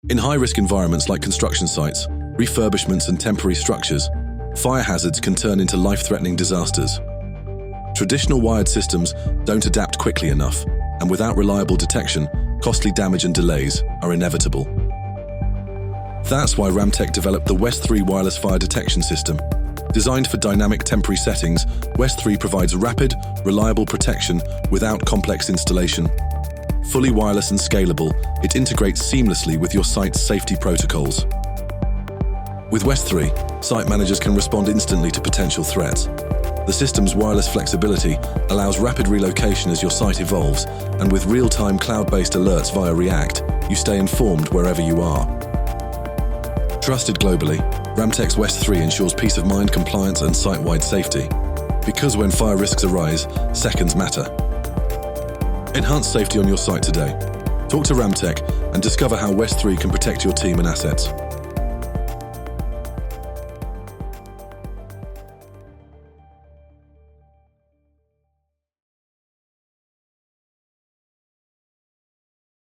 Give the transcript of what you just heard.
In high-risk environments like construction sites, refurbishments and temporary structures, fire hazards can turn into life-threatening disasters. Traditional wired systems don't adapt quickly enough, and without reliable detection, costly damage and delays are inevitable. That's why Ramtech developed the WES3 wireless fire detection system. Designed for dynamic temporary settings, WES3 provides rapid, reliable protection without complex installation. Fully wireless and scalable, it integrates seamlessly with your site's safety protocols. With WES3, site managers can respond instantly to potential threats. The system's wireless flexibility allows rapid relocation as your site evolves, and with real-time cloud-based alerts via React, you stay informed wherever you are. Trusted globally, Ramtech's WES3 ensures peace of mind, compliance, and site-wide safety. Because when fire risks arise, seconds matter. Enhance safety on your site today. Talk to Ramtech and discover how WES3 can protect your team and assets.